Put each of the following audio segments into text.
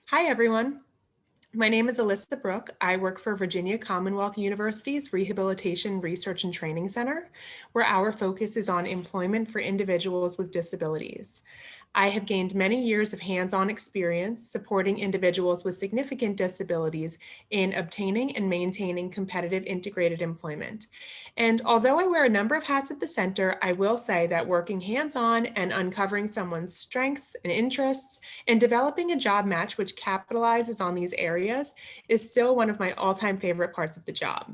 Hi, everyone. My name is Alissa Brooke. I work for Virginia Commonwealth University's Rehabilitation Research and Training Center, where our focus is on employment for individuals with disabilities. I have gained many years of hands-on experience supporting individuals with significant disabilities in obtaining and maintaining competitive integrated employment. And although I wear a number of hats at the center, I will say that working hands-on and uncovering someone's strengths and interests and developing a job match which capitalizes on these areas is still one of my all-time favorite parts of the job.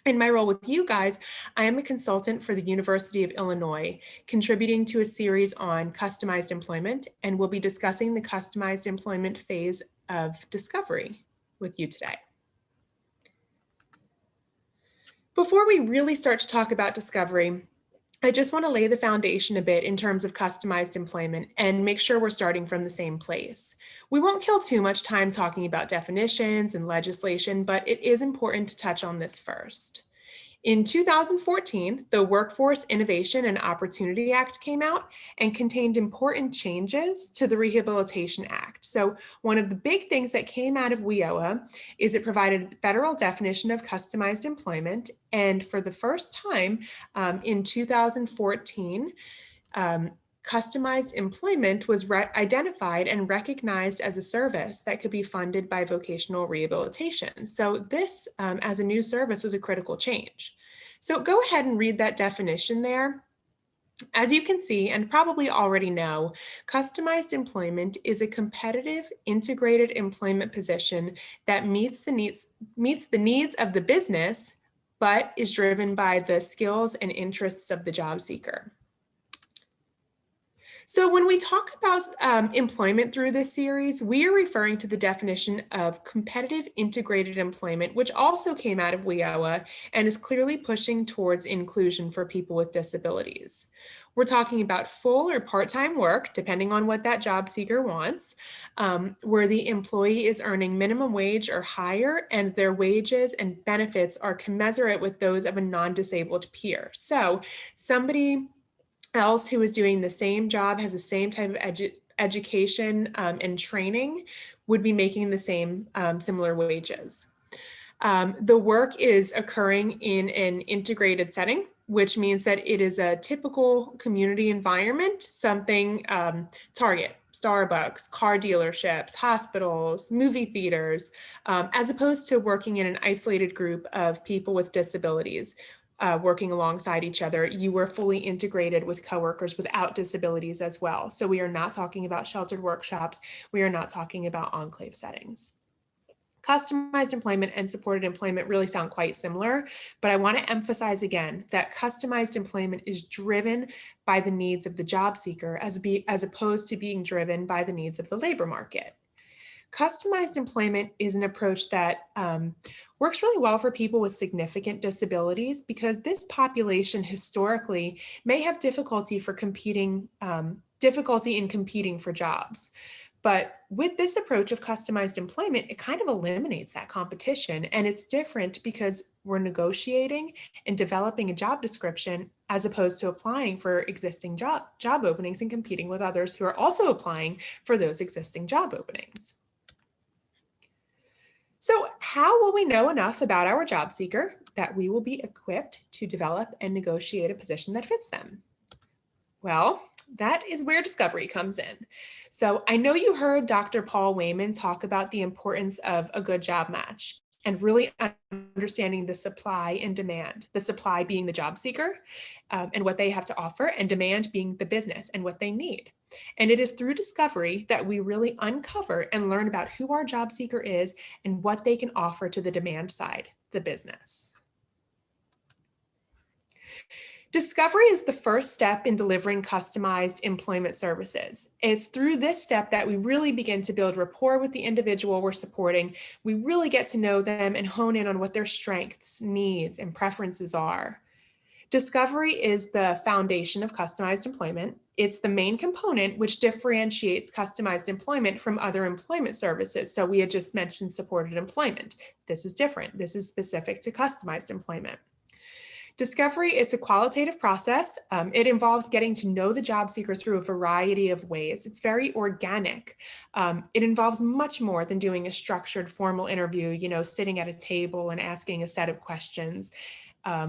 In my role with you guys, I am a consultant for the University of Illinois, contributing to a series on customized employment, and we'll be discussing the customized employment phase of discovery with you today. Before we really start to talk about discovery, I just want to lay the foundation a bit in terms of customized employment and make sure we're starting from the same place. We won't kill too much time talking about definitions and legislation, but it is important to touch on this first. In 2014, the Workforce Innovation and Opportunity Act came out and contained important changes to the Rehabilitation Act. So one of the big things that came out of WIOA is it provided a federal definition of customized employment. And for the first time in 2014, customized employment was identified and recognized as a service that could be funded by vocational rehabilitation. So this, as a new service, was a critical change. So go ahead and read that definition there. As you can see, and probably already know, customized employment is a competitive, integrated employment position that meets the needs of the business, but is driven by the skills and interests of the job seeker. So when we talk about employment through this series, we are referring to the definition of competitive integrated employment, which also came out of WIOA and is clearly pushing towards inclusion for people with disabilities. We're talking about full or part-time work, depending on what that job seeker wants, where the employee is earning minimum wage or higher, and their wages and benefits are commensurate with those of a non-disabled peer. So somebody else who is doing the same job, has the same type of education and training, would be making the same similar wages. The work is occurring in an integrated setting, which means that it is a typical community environment, something Target, Starbucks, car dealerships, hospitals, movie theaters, as opposed to working in an isolated group of people with disabilities. Working alongside each other, you were fully integrated with coworkers without disabilities as well. So we are not talking about sheltered workshops. We are not talking about enclave settings. Customized employment and supported employment really sound quite similar, but I want to emphasize again that customized employment is driven by the needs of the job seeker as opposed to being driven by the needs of the labor market. Customized employment is an approach that works really well for people with significant disabilities because this population historically may have difficulty in competing for jobs. But with this approach of customized employment, it kind of eliminates that competition, and it's different because we're negotiating and developing a job description as opposed to applying for existing job openings and competing with others who are also applying for those existing job openings. So how will we know enough about our job seeker that we will be equipped to develop and negotiate a position that fits them? Well, that is where discovery comes in. So I know you heard Dr. Paul Wayman talk about the importance of a good job match and really understanding the supply and demand, the supply being the job seeker and what they have to offer, and demand being the business and what they need. And it is through discovery that we really uncover and learn about who our job seeker is and what they can offer to the demand side, the business. Discovery is the first step in delivering customized employment services. It's through this step that we really begin to build rapport with the individual we're supporting. We really get to know them and hone in on what their strengths, needs, and preferences are. Discovery is the foundation of customized employment. It's the main component which differentiates customized employment from other employment services. So we had just mentioned supported employment. This is different. This is specific to customized employment. Discovery, it's a qualitative process. It involves getting to know the job seeker through a variety of ways. It's very organic. It involves much more than doing a structured formal interview, sitting at a table and asking a set of questions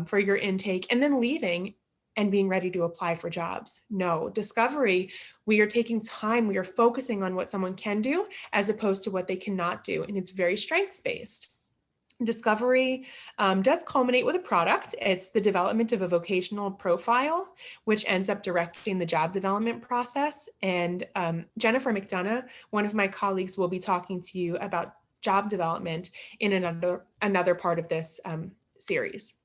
for your intake and then leaving and being ready to apply for jobs. No, discovery, we are taking time, we are focusing on what someone can do as opposed to what they cannot do. And it's very strengths-based. Discovery does culminate with a product. It's the development of a vocational profile, which ends up directing the job development process. And Jennifer McDonough, one of my colleagues, will be talking to you about job development in another part of this series.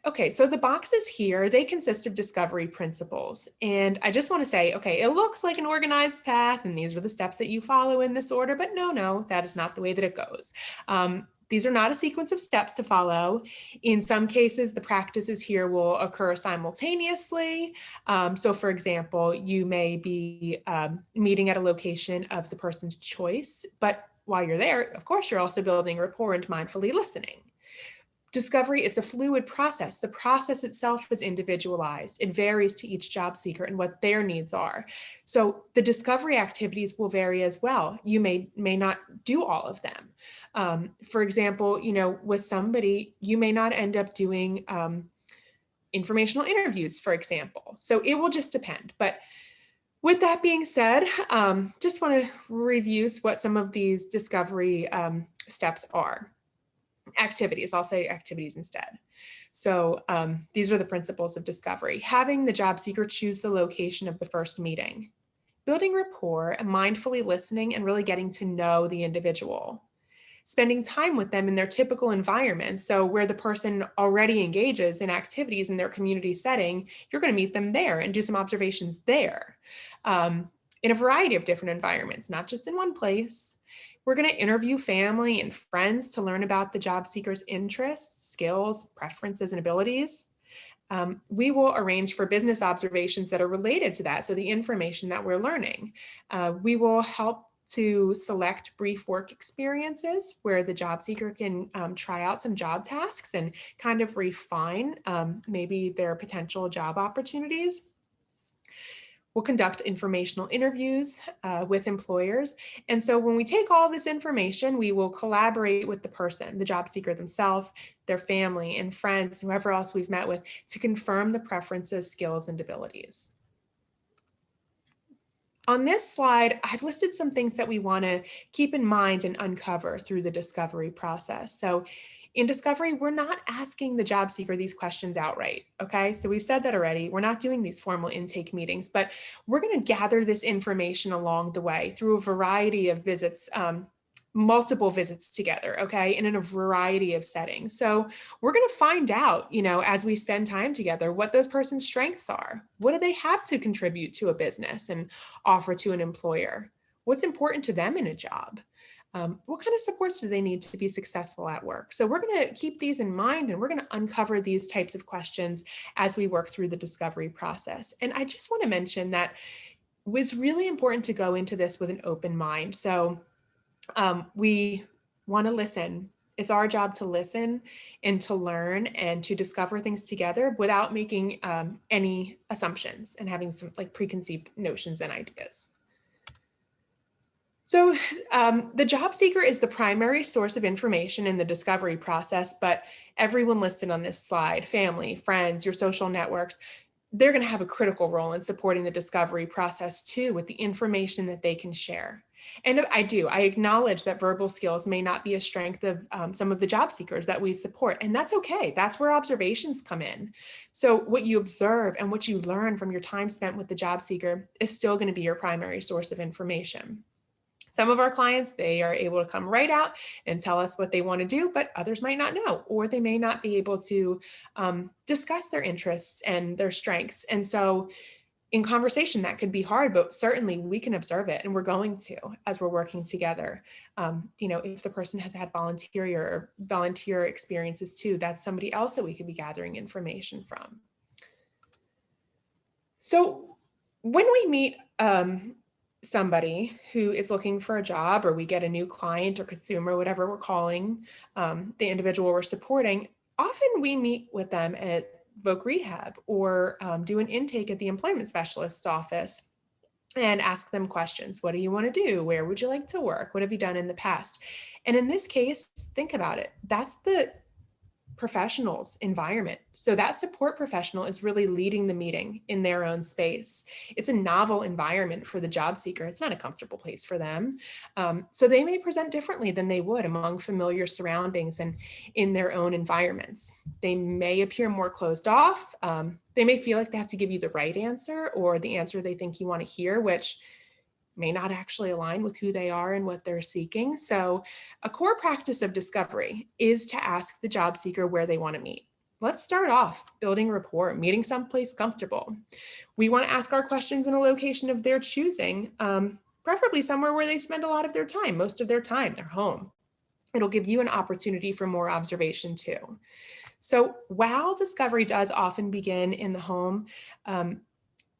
Okay, so the boxes here, they consist of discovery principles. And I just want to say, okay, it looks like an organized path and these are the steps that you follow in this order, but no, that is not the way that it goes. These are not a sequence of steps to follow. In some cases, the practices here will occur simultaneously. So for example, you may be meeting at a location of the person's choice, but while you're there, of course, you're also building rapport and mindfully listening. Discovery, it's a fluid process. The process itself is individualized. It varies to each job seeker and what their needs are. So the discovery activities will vary as well. You may not do all of them. For example, with somebody, you may not end up doing informational interviews, for example. So it will just depend. But with that being said, just want to review what some of these discovery steps are. Activities, I'll say activities instead. So these are the principles of discovery. Having the job seeker choose the location of the first meeting. Building rapport and mindfully listening and really getting to know the individual. Spending time with them in their typical environment. So where the person already engages in activities in their community setting, you're going to meet them there and do some observations there. In a variety of different environments, not just in one place. We're going to interview family and friends to learn about the job seeker's interests, skills, preferences, and abilities. We will arrange for business observations that are related to that, so the information that we're learning. We will help to select brief work experiences where the job seeker can try out some job tasks and kind of refine maybe their potential job opportunities. We'll conduct informational interviews with employers. And so when we take all this information, we will collaborate with the person, the job seeker themselves, their family and friends, whoever else we've met with, to confirm the preferences, skills, and abilities. On this slide, I've listed some things that we want to keep in mind and uncover through the discovery process. So in discovery, we're not asking the job seeker these questions outright, okay? So we've said that already. We're not doing these formal intake meetings, but we're going to gather this information along the way through a variety of visits, multiple visits together, okay, and in a variety of settings. So we're going to find out, as we spend time together, what those person's strengths are. What do they have to contribute to a business and offer to an employer? What's important to them in a job? What kind of supports do they need to be successful at work? So we're going to keep these in mind and we're going to uncover these types of questions as we work through the discovery process. And I just want to mention that it's really important to go into this with an open mind. So we want to listen. It's our job to listen and to learn and to discover things together without making any assumptions and having some preconceived notions and ideas. So the job seeker is the primary source of information in the discovery process, but everyone listed on this slide, family, friends, your social networks, they're going to have a critical role in supporting the discovery process too, with the information that they can share. And I acknowledge that verbal skills may not be a strength of some of the job seekers that we support, and that's okay. That's where observations come in. So what you observe and what you learn from your time spent with the job seeker is still going to be your primary source of information. Some of our clients, they are able to come right out and tell us what they want to do, but others might not know, or they may not be able to discuss their interests and their strengths. And so in conversation, that could be hard, but certainly we can observe it, and we're going to as we're working together. If the person has had volunteer experiences too, that's somebody else that we could be gathering information from. So when we meet somebody who is looking for a job, or we get a new client or consumer, whatever we're calling the individual we're supporting, Often we meet with them at Voc Rehab or do an intake at the employment specialist's office and ask them questions. What do you want to do? Where would you like to work? What have you done in the past? And in this case, think about it. That's the professional's environment. So that support professional is really leading the meeting in their own space. It's a novel environment for the job seeker. It's not a comfortable place for them. So they may present differently than they would among familiar surroundings and in their own environments. They may appear more closed off. They may feel like they have to give you the right answer or the answer they think you want to hear, which may not actually align with who they are and what they're seeking. So a core practice of discovery is to ask the job seeker where they want to meet. Let's start off building rapport, meeting someplace comfortable. We want to ask our questions in a location of their choosing, preferably somewhere where they spend a lot of their time, most of their time, their home. It'll give you an opportunity for more observation too. So while discovery does often begin in the home,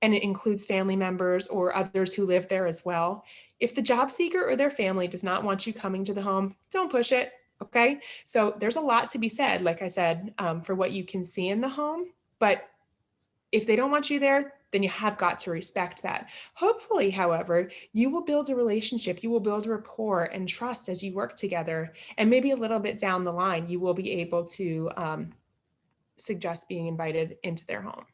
and it includes family members or others who live there as well. If the job seeker or their family does not want you coming to the home, don't push it, okay? So there's a lot to be said, like I said, for what you can see in the home, but if they don't want you there, then you have got to respect that. Hopefully, however, you will build a relationship, you will build rapport and trust as you work together, and maybe a little bit down the line, you will be able to suggest being invited into their home.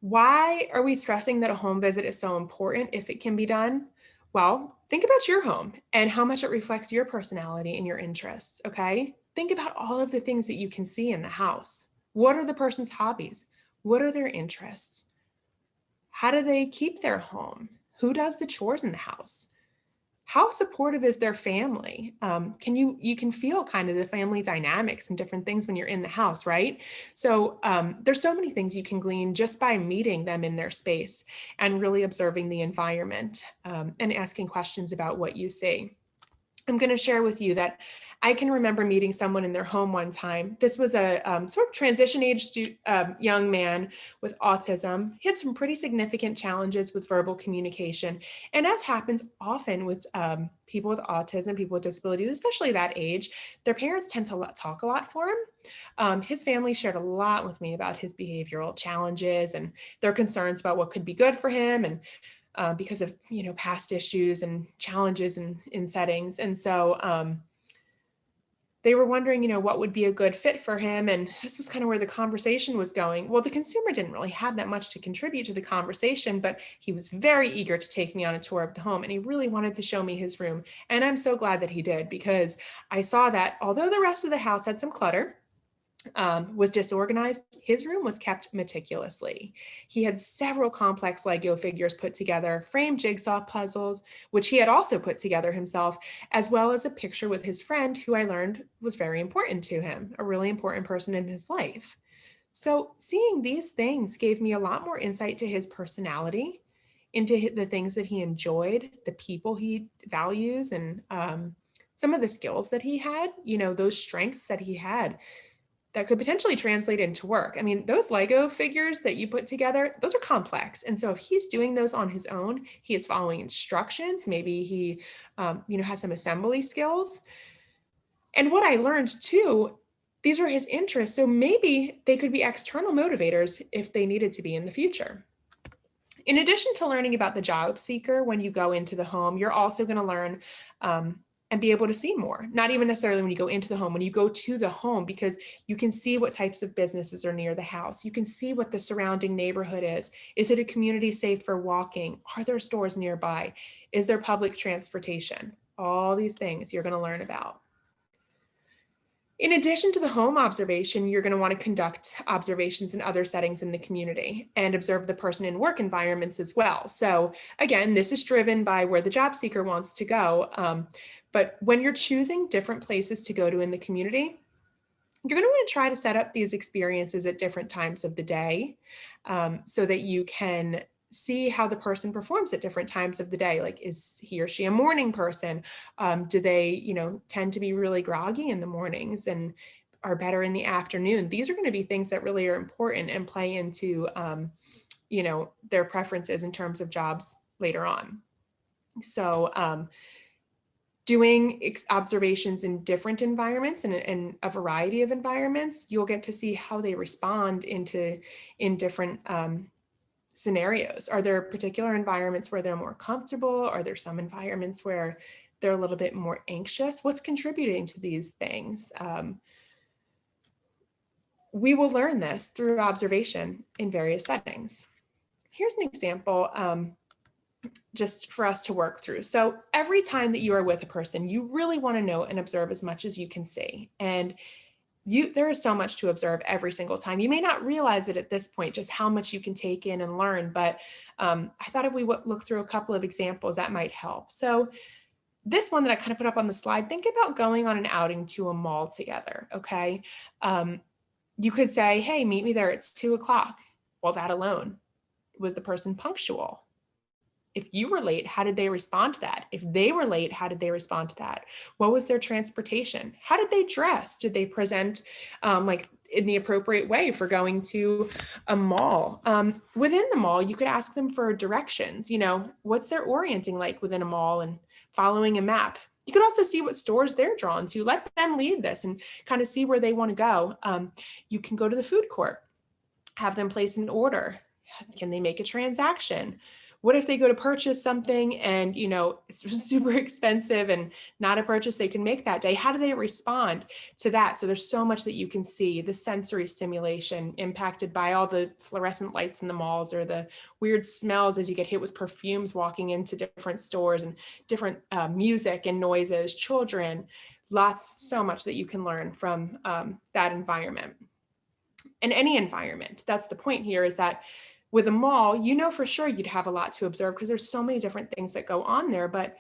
Why are we stressing that a home visit is so important if it can be done? Well, think about your home and how much it reflects your personality and your interests, okay? Think about all of the things that you can see in the house. What are the person's hobbies? What are their interests? How do they keep their home? Who does the chores in the house? How supportive is their family? You can feel kind of the family dynamics and different things when you're in the house, right? So there's so many things you can glean just by meeting them in their space and really observing the environment and asking questions about what you see. I'm going to share with you that I can remember meeting someone in their home one time. This was a sort of transition age young man with autism. He had some pretty significant challenges with verbal communication. And as happens often with people with autism, people with disabilities, especially that age, their parents tend to talk a lot for him. His family shared a lot with me about his behavioral challenges and their concerns about what could be good for him and because of, past issues and challenges in settings. And so they were wondering, what would be a good fit for him. And this was kind of where the conversation was going. Well, the consumer didn't really have that much to contribute to the conversation, but he was very eager to take me on a tour of the home. And he really wanted to show me his room. And I'm so glad that he did, because I saw that although the rest of the house had some clutter, was disorganized, his room was kept meticulously. He had several complex Lego figures put together, framed jigsaw puzzles, which he had also put together himself, as well as a picture with his friend who I learned was very important to him, a really important person in his life. So seeing these things gave me a lot more insight to his personality, into the things that he enjoyed, the people he values, and some of the skills that he had, those strengths that he had that could potentially translate into work. I mean, those Lego figures that you put together, those are complex. And so if he's doing those on his own, he is following instructions, maybe he, has some assembly skills. And what I learned too, these are his interests. So maybe they could be external motivators if they needed to be in the future. In addition to learning about the job seeker, when you go into the home, you're also going to learn and be able to see more, not even necessarily when you go into the home, when you go to the home, because you can see what types of businesses are near the house. You can see what the surrounding neighborhood is. Is it a community safe for walking? Are there stores nearby? Is there public transportation? All these things you're going to learn about. In addition to the home observation, you're going to want to conduct observations in other settings in the community and observe the person in work environments as well. So again, this is driven by where the job seeker wants to go. But when you're choosing different places to go to in the community, you're going to want to try to set up these experiences at different times of the day so that you can see how the person performs at different times of the day. Like, is he or she a morning person? Do they, tend to be really groggy in the mornings and are better in the afternoon? These are going to be things that really are important and play into, their preferences in terms of jobs later on. So Doing observations in different environments and in a variety of environments, you'll get to see how they respond in different scenarios. Are there particular environments where they're more comfortable? Are there some environments where they're a little bit more anxious? What's contributing to these things? We will learn this through observation in various settings. Here's an example just for us to work through. So every time that you are with a person, you really want to know and observe as much as you can see. And there is so much to observe every single time. You may not realize it at this point, just how much you can take in and learn, but I thought if we would look through a couple of examples, that might help. So this one that I kind of put up on the slide, think about going on an outing to a mall together, okay? You could say, hey, meet me there, it's 2:00. Well, that alone, was the person punctual? If you were late, how did they respond to that? If they were late, how did they respond to that? What was their transportation? How did they dress? Did they present like in the appropriate way for going to a mall? Within the mall, you could ask them for directions. You know, what's their orienting like within a mall and following a map? You could also see what stores they're drawn to. Let them lead this and kind of see where they want to go. You can go to the food court, have them place an order. Can they make a transaction? What if they go to purchase something and, you know, it's super expensive and not a purchase they can make that day? How do they respond to that? So there's so much that you can see. The sensory stimulation impacted by all the fluorescent lights in the malls, or the weird smells as you get hit with perfumes walking into different stores, and different music and noises, children, so much that you can learn from that environment. And any environment, that's the point here, is that with a mall, you know for sure you'd have a lot to observe because there's so many different things that go on there. But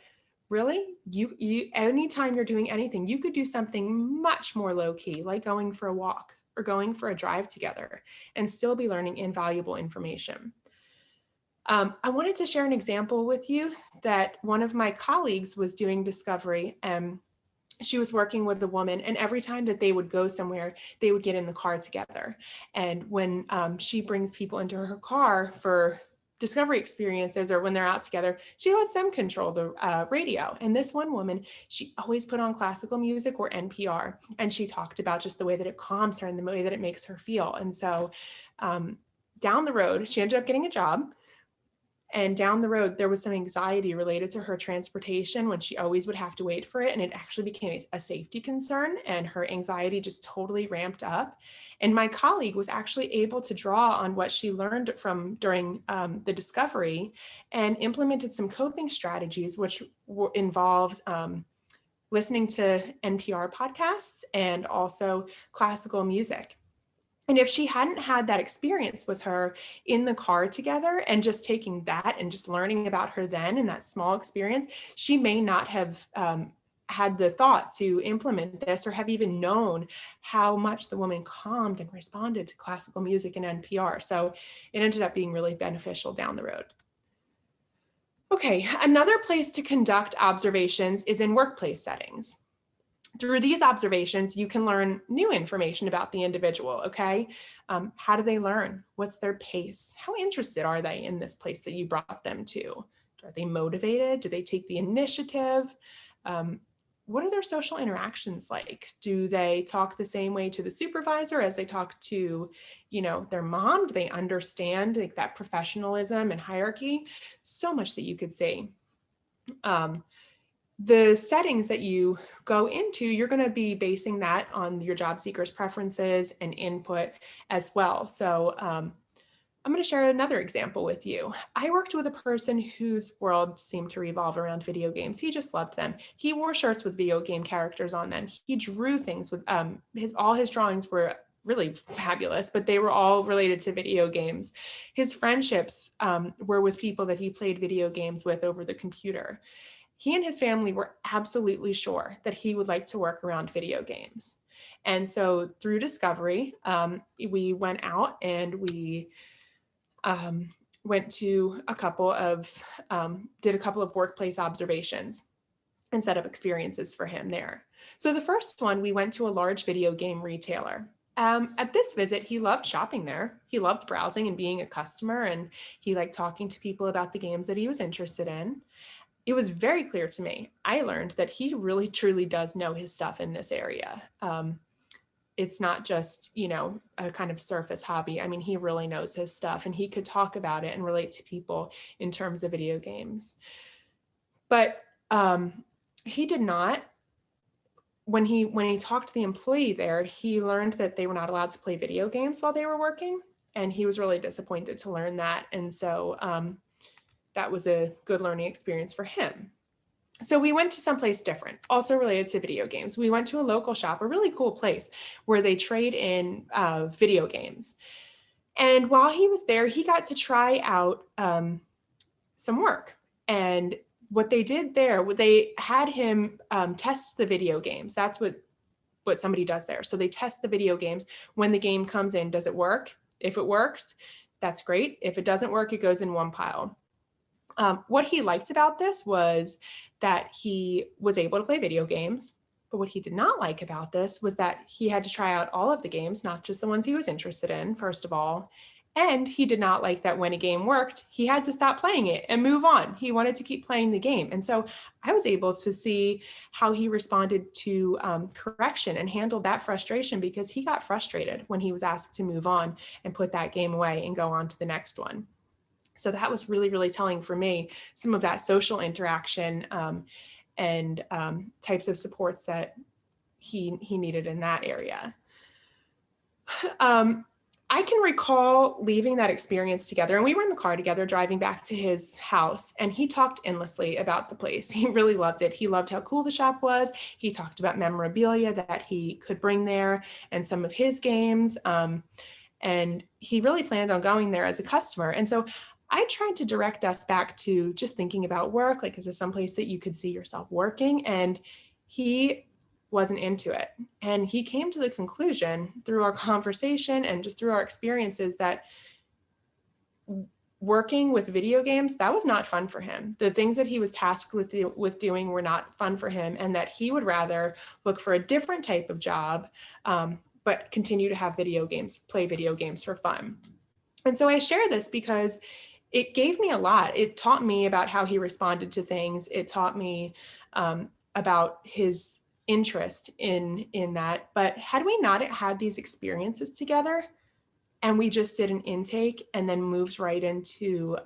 really, you anytime you're doing anything, you could do something much more low key, like going for a walk or going for a drive together, and still be learning invaluable information. I wanted to share an example with you that one of my colleagues was doing discovery, and she was working with a woman, and every time that they would go somewhere, they would get in the car together. And when she brings people into her car for discovery experiences, or when they're out together, she lets them control the radio. And this one woman, she always put on classical music or NPR, and she talked about just the way that it calms her and the way that it makes her feel. And so down the road, she ended up getting a job. And down the road, there was some anxiety related to her transportation when she always would have to wait for it. And it actually became a safety concern, and her anxiety just totally ramped up. And my colleague was actually able to draw on what she learned from during the discovery, and implemented some coping strategies, which involved listening to NPR podcasts and also classical music. And if she hadn't had that experience with her in the car together, and just taking that and just learning about her then in that small experience, she may not have had the thought to implement this, or have even known how much the woman calmed and responded to classical music and NPR. So it ended up being really beneficial down the road. Okay, another place to conduct observations is in workplace settings. Through these observations, you can learn new information about the individual, okay? How do they learn? What's their pace? How interested are they in this place that you brought them to? Are they motivated? Do they take the initiative? What are their social interactions like? Do they talk the same way to the supervisor as they talk to, you know, their mom? Do they understand like that professionalism and hierarchy? So much that you could see. The settings that you go into, you're going to be basing that on your job seeker's preferences and input as well. So I'm going to share another example with you. I worked with a person whose world seemed to revolve around video games. He just loved them. He wore shirts with video game characters on them. He drew things with all his drawings were really fabulous, but they were all related to video games. His friendships were with people that he played video games with over the computer. He and his family were absolutely sure that he would like to work around video games. And so through discovery, we went out and we went to did a couple of workplace observations and set up experiences for him there. So the first one, we went to a large video game retailer. At this visit, he loved shopping there. He loved browsing and being a customer, and he liked talking to people about the games that he was interested in. it was very clear to me. I learned that he really truly does know his stuff in this area. It's not just, a kind of surface hobby. I mean, he really knows his stuff, and he could talk about it and relate to people in terms of video games. But he did not. When he talked to the employee there, he learned that they were not allowed to play video games while they were working, and he was really disappointed to learn that. And so that was a good learning experience for him. So we went to someplace different, also related to video games. We went to a local shop, a really cool place where they trade in video games. And while he was there, he got to try out some work. And what they did there, they had him test the video games. That's what somebody does there. So they test the video games. When the game comes in, does it work? If it works, that's great. If it doesn't work, it goes in one pile. What he liked about this was that he was able to play video games, but what he did not like about this was that he had to try out all of the games, not just the ones he was interested in, first of all. And he did not like that when a game worked, he had to stop playing it and move on. He wanted to keep playing the game. And so I was able to see how he responded to correction and handled that frustration, because he got frustrated when he was asked to move on and put that game away and go on to the next one. So that was really, really telling for me, some of that social interaction and types of supports that he needed in that area. I can recall leaving that experience together, and we were in the car together driving back to his house, and he talked endlessly about the place. He really loved it. He loved how cool the shop was. He talked about memorabilia that he could bring there and some of his games. And he really planned on going there as a customer. And so I tried to direct us back to just thinking about work, like, is this someplace that you could see yourself working? And he wasn't into it. And he came to the conclusion through our conversation and just through our experiences that working with video games, that was not fun for him. The things that he was tasked with doing were not fun for him, and that he would rather look for a different type of job, but continue to have play video games for fun. And so I share this because it gave me a lot. It taught me about how he responded to things. It taught me about his interest in that. But had we not had these experiences together, and we just did an intake and then moved right into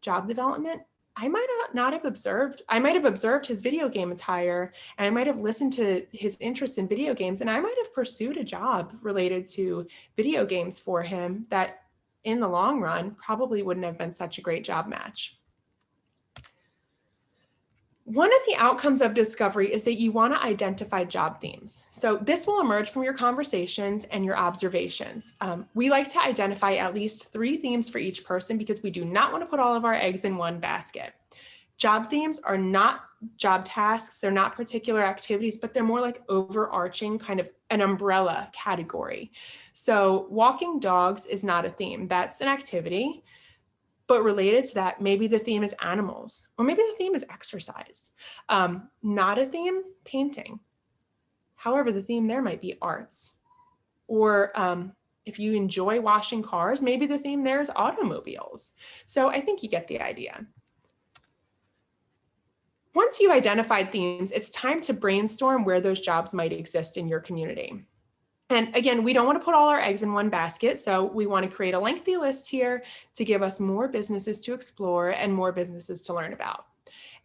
job development, I might not have observed. I might have observed his video game attire, and I might have listened to his interest in video games, and I might have pursued a job related to video games for him that in the long run probably wouldn't have been such a great job match. One of the outcomes of discovery is that you want to identify job themes. So this will emerge from your conversations and your observations. We like to identify at least 3 themes for each person, because we do not want to put all of our eggs in one basket. Job themes are not job tasks, they're not particular activities, but they're more like overarching, kind of an umbrella category. So walking dogs is not a theme, that's an activity. But related to that, maybe the theme is animals, or maybe the theme is exercise. Not a theme, painting. However, the theme there might be arts. Or if you enjoy washing cars, maybe the theme there is automobiles. So I think you get the idea. Once you've identified themes, it's time to brainstorm where those jobs might exist in your community. And again, we don't want to put all our eggs in one basket, so we want to create a lengthy list here to give us more businesses to explore and more businesses to learn about.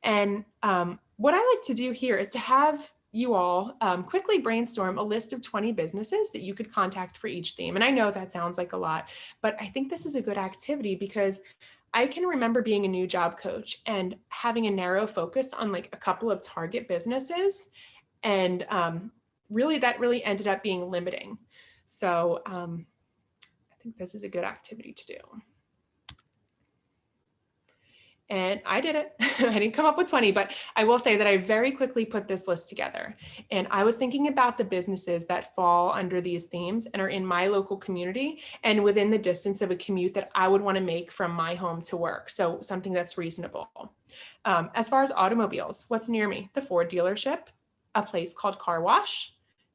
And what I like to do here is to have you all quickly brainstorm a list of 20 businesses that you could contact for each theme. And I know that sounds like a lot, but I think this is a good activity, because I can remember being a new job coach and having a narrow focus on like a couple of target businesses, and that really ended up being limiting. So I think this is a good activity to do. And I did it. I didn't come up with 20, but I will say that I very quickly put this list together. And I was thinking about the businesses that fall under these themes and are in my local community and within the distance of a commute that I would want to make from my home to work. So something that's reasonable. As far as automobiles, what's near me? The Ford dealership, a place called Car Wash,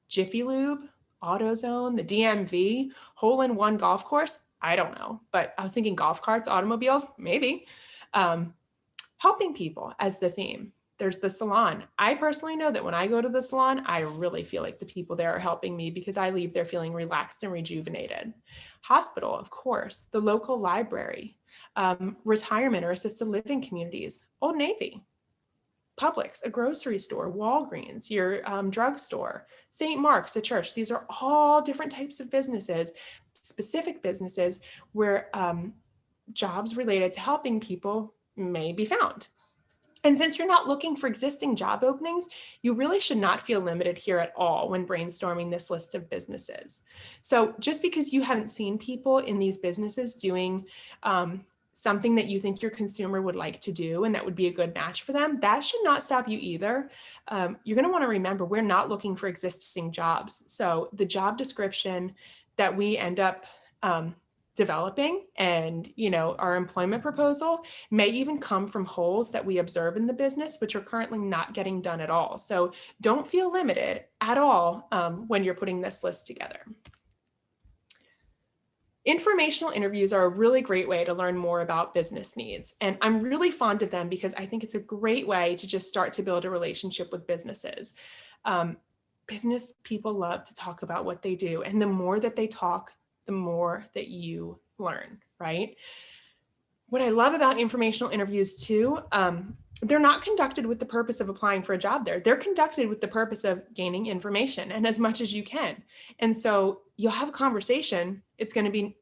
Jiffy Lube, AutoZone, the DMV, hole-in-one golf course. I don't know, but I was thinking golf carts, automobiles, maybe. Helping people as the theme. There's the salon. I personally know that when I go to the salon, I really feel like the people there are helping me because I leave there feeling relaxed and rejuvenated. Hospital, of course, the local library, retirement or assisted living communities, Old Navy, Publix, a grocery store, Walgreens, your drugstore, St. Mark's, a church. These are all different types of businesses, specific businesses where jobs related to helping people may be found. And since you're not looking for existing job openings, you really should not feel limited here at all when brainstorming this list of businesses. So just because you haven't seen people in these businesses doing something that you think your consumer would like to do and that would be a good match for them, that should not stop you either. You're going to want to remember we're not looking for existing jobs. So the job description that we end up developing and our employment proposal may even come from holes that we observe in the business which are currently not getting done at all. So don't feel limited at all when you're putting this list together. Informational interviews are a really great way to learn more about business needs, and I'm really fond of them because I think it's a great way to just start to build a relationship with businesses. Business people love to talk about what they do, and the more that they talk, the more that you learn, right? What I love about informational interviews too, they're not conducted with the purpose of applying for a job there. They're conducted with the purpose of gaining information and as much as you can. And so you'll have a conversation. It's going to be,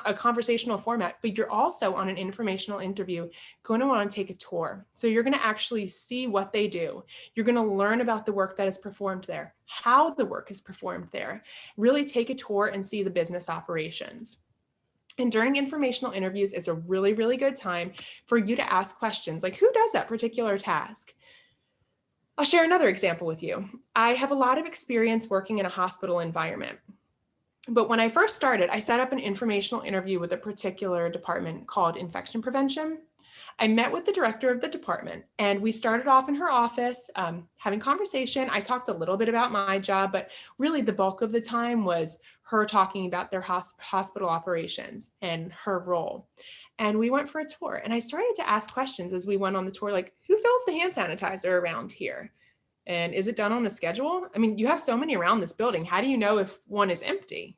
a conversational format, but you're also on an informational interview going to want to take a tour. So you're going to actually see what they do. You're going to learn about the work that is performed there, how the work is performed there, really take a tour and see the business operations. And during informational interviews, it's a really, really good time for you to ask questions like, who does that particular task? I'll share another example with you. I have a lot of experience working in a hospital environment. But when I first started, I set up an informational interview with a particular department called infection prevention. I met with the director of the department and we started off in her office having conversation. I talked a little bit about my job, but really the bulk of the time was her talking about their hospital operations and her role. And we went for a tour and I started to ask questions as we went on the tour, like who fills the hand sanitizer around here? And is it done on a schedule? I mean, you have so many around this building. How do you know if one is empty?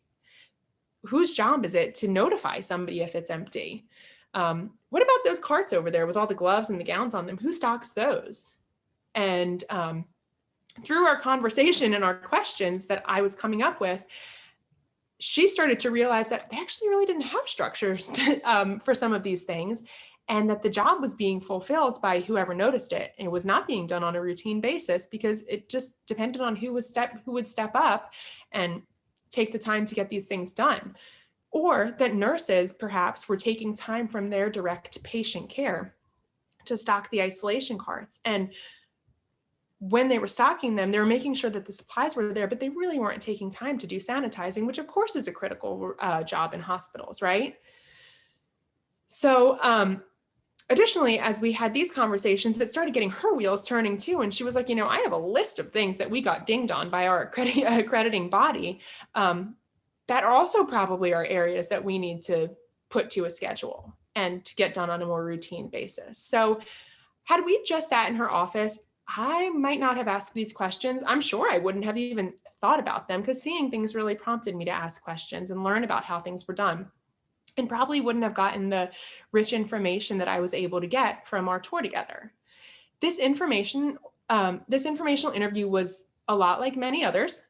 Whose job is it to notify somebody if it's empty? What about those carts over there with all the gloves and the gowns on them? Who stocks those? And through our conversation and our questions that I was coming up with, she started to realize that they actually really didn't have structures for some of these things, and that the job was being fulfilled by whoever noticed it. And it was not being done on a routine basis because it just depended on who would step up and take the time to get these things done. Or that nurses perhaps were taking time from their direct patient care to stock the isolation carts. And when they were stocking them, they were making sure that the supplies were there, but they really weren't taking time to do sanitizing, which of course is a critical job in hospitals, right? So additionally, as we had these conversations, it started getting her wheels turning too. And she was like, I have a list of things that we got dinged on by our accrediting body that are also probably are areas that we need to put to a schedule and to get done on a more routine basis. So had we just sat in her office, I might not have asked these questions. I'm sure I wouldn't have even thought about them because seeing things really prompted me to ask questions and learn about how things were done, and probably wouldn't have gotten the rich information that I was able to get from our tour together. This informational interview was a lot like many others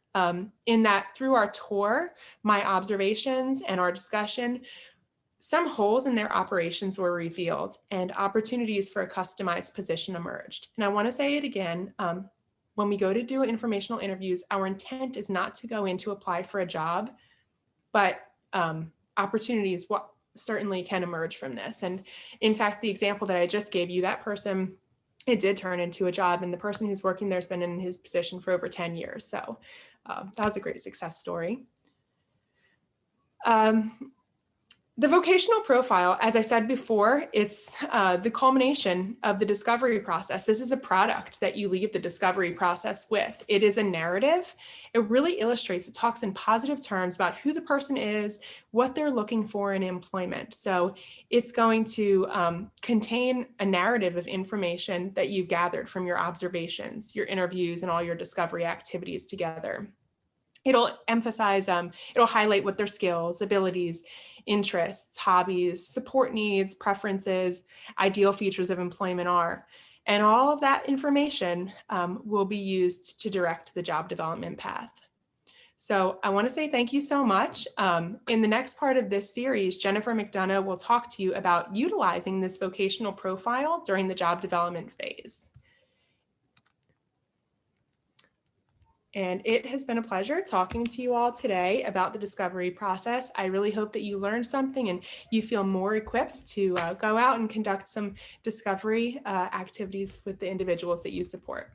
in that through our tour, my observations and our discussion, some holes in their operations were revealed and opportunities for a customized position emerged. And I want to say it again, when we go to do informational interviews, our intent is not to go in to apply for a job, but opportunities certainly can emerge from this. And in fact, the example that I just gave you, that person, it did turn into a job, and the person who's working there has been in his position for over 10 years. So that was a great success story. The vocational profile, as I said before, it's the culmination of the discovery process. This is a product that you leave the discovery process with. It is a narrative. It really illustrates, it talks in positive terms about who the person is, what they're looking for in employment. So it's going to contain a narrative of information that you've gathered from your observations, your interviews, and all your discovery activities together. It'll emphasize, it'll highlight what their skills, abilities, interests, hobbies, support needs, preferences, ideal features of employment are. And all of that information will be used to direct the job development path. So I want to say thank you so much. In the next part of this series, Jennifer McDonough will talk to you about utilizing this vocational profile during the job development phase. And it has been a pleasure talking to you all today about the discovery process. I really hope that you learned something and you feel more equipped to go out and conduct some discovery activities with the individuals that you support.